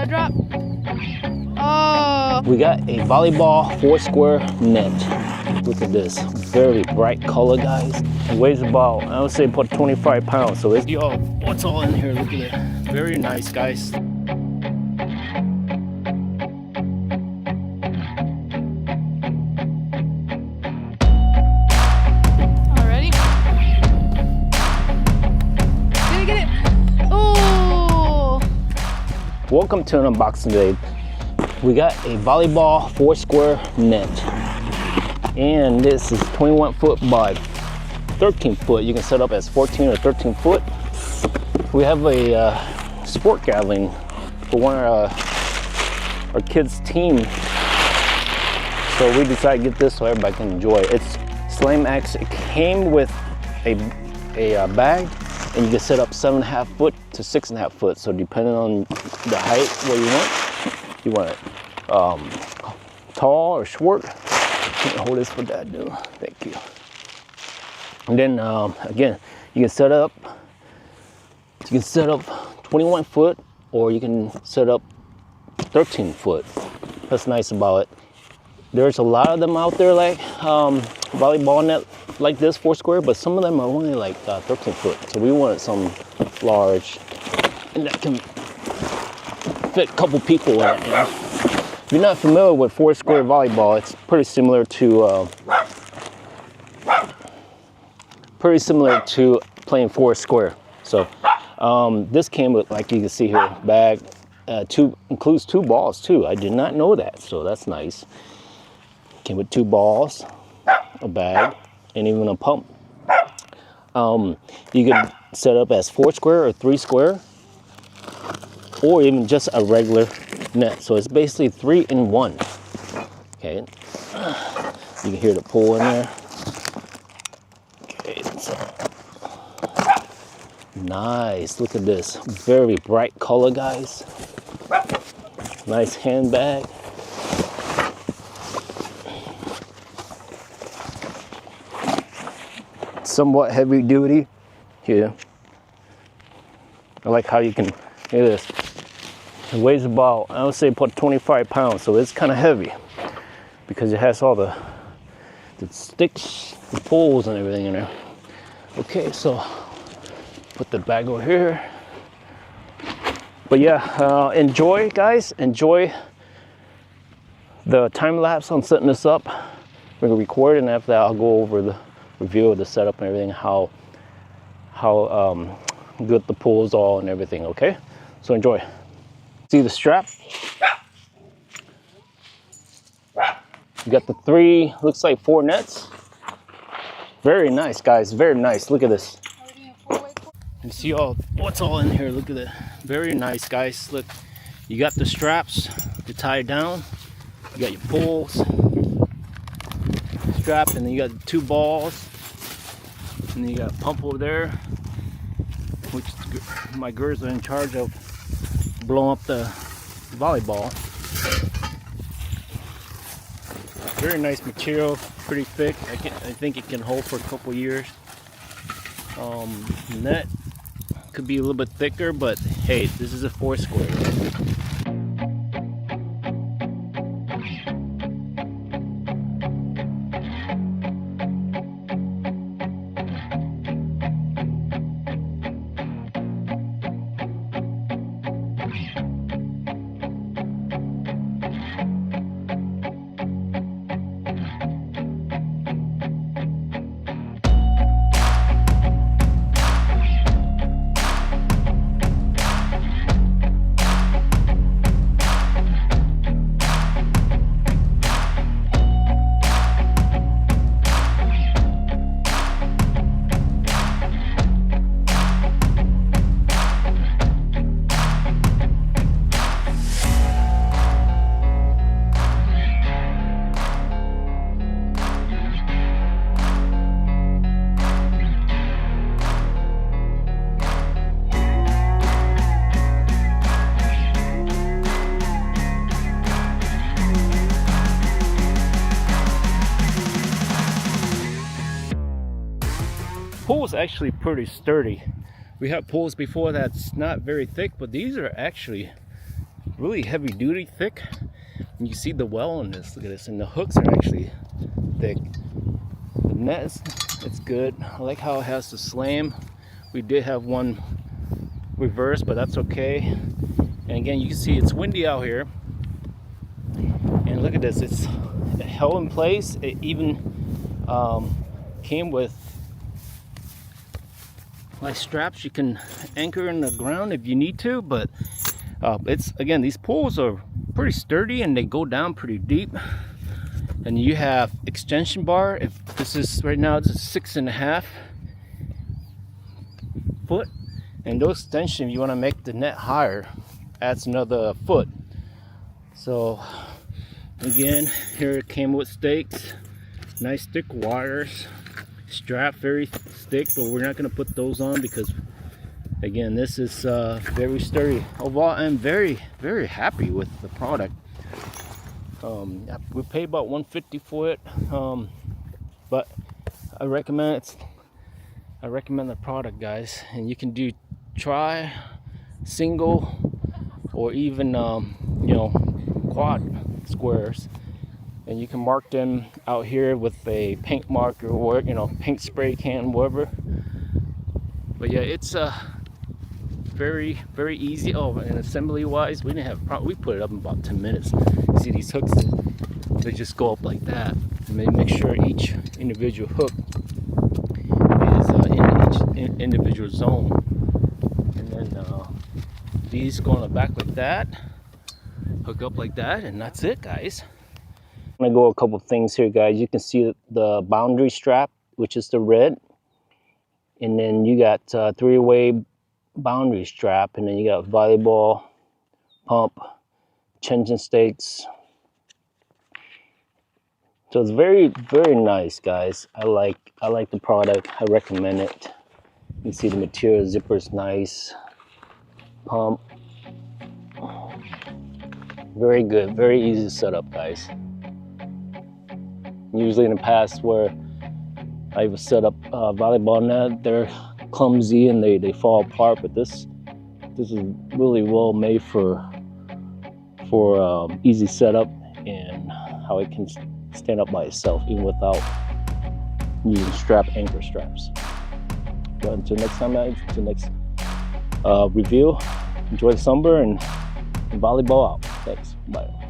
Let it drop. Oh. We got a volleyball 4-square net. Look at this, very bright color, guys. It weighs about, I would say, about 25 pounds. So it's, yo, what's all in here? Look at it. Very nice, guys. Welcome to an unboxing today. We got a volleyball 4-square net, and this is 21 foot by 13 foot. You can set up as 14 or 13 foot. We have a sport gathering for one of our kids' team, so we decided to get this so everybody can enjoy it. It's Slam X. It came with a bag, and you can set up 7.5 foot to 6.5 foot. So depending on the height, what you want it tall or short. Hold this for Dad, dude. Thank you. And then again, you can set up 21 foot, or you can set up 13 foot. That's nice about it. There's a lot of them out there, like volleyball net like this 4-square, but some of them are only like 13 foot. So we wanted some large, and that can fit a couple people in it. You know? If you're not familiar with 4-square volleyball, it's pretty similar to playing 4-square. So this came with, like you can see here, bag. Includes 2 balls too. I did not know that, so that's nice. Came with 2 balls, a bag, and even a pump. You can set up as 4-square or 3-square, or even just a regular net. So it's basically 3 in 1. Okay, you can hear the pull in there. Okay, so nice. Look at this, very bright color, guys. Nice handbag. Somewhat heavy duty here. I like how you can, look at this. It weighs about, I would say, about 25 pounds, so it's kind of heavy because it has all the sticks, the poles, and everything in there. Okay, so put the bag over here. But yeah, enjoy, guys. Enjoy the time lapse on setting this up. We're gonna record, and after that, I'll go over the review of the setup and everything, how good the pulls are and everything. Okay, so enjoy. See the strap? You got the 3, looks like 4 nets. Very nice, guys, very nice. Look at this. You see what's all in here. Look at it. Very nice, guys. Look, you got the straps to tie it down. You got your pulls, strap, and then you got 2 balls, and then you got a pump over there, which my girls are in charge of blowing up the volleyball. Very nice material, pretty thick. I think it can hold for a couple years. Net could be a little bit thicker, but hey, this is a 4-square. Pole's actually pretty sturdy. We had poles before that's not very thick, but these are actually really heavy duty, thick. And you see the well on this. Look at this, and the hooks are actually thick. The net it's good. I like how it has the slam. We did have one reverse, but that's okay. And again, you can see it's windy out here. And look at this, it's held in place. It even came with like straps you can anchor in the ground if you need to, but it's, again, these poles are pretty sturdy and they go down pretty deep. And you have extension bar. If this is right now, it's a 6.5 foot, and those extension, if you want to make the net higher, adds another foot. So again, here it came with stakes, nice thick wires, strap very thick, but we're not going to put those on because, again, this is very sturdy. Overall, I'm very happy with the product. We paid about $150 for it, but I recommend the product, guys. And you can do try, single, or even you know, quad squares, and you can mark them out here with a paint marker or, you know, paint spray can, whatever. But yeah, it's very easy. Oh, and assembly wise, we didn't have we put it up in about 10 minutes. You see these hooks, they just go up like that, and make sure each individual hook is in each individual zone. And then these go on the back like that, hook up like that, and that's it, guys. I'm gonna go a couple things here, guys. You can see the boundary strap, which is the red, and then you got 3-way boundary strap, and then you got volleyball, pump, tension stakes. So it's very nice, guys. I like the product. I recommend it. You can see the material, zipper is nice, pump, very good, very easy to set up, guys. Usually in the past where I've set up volleyball net, they're clumsy and they fall apart, but this is really well made for easy setup and how it can stand up by itself even without using anchor straps. But until next time, guys, until next review, enjoy the summer and volleyball out. Thanks. Bye.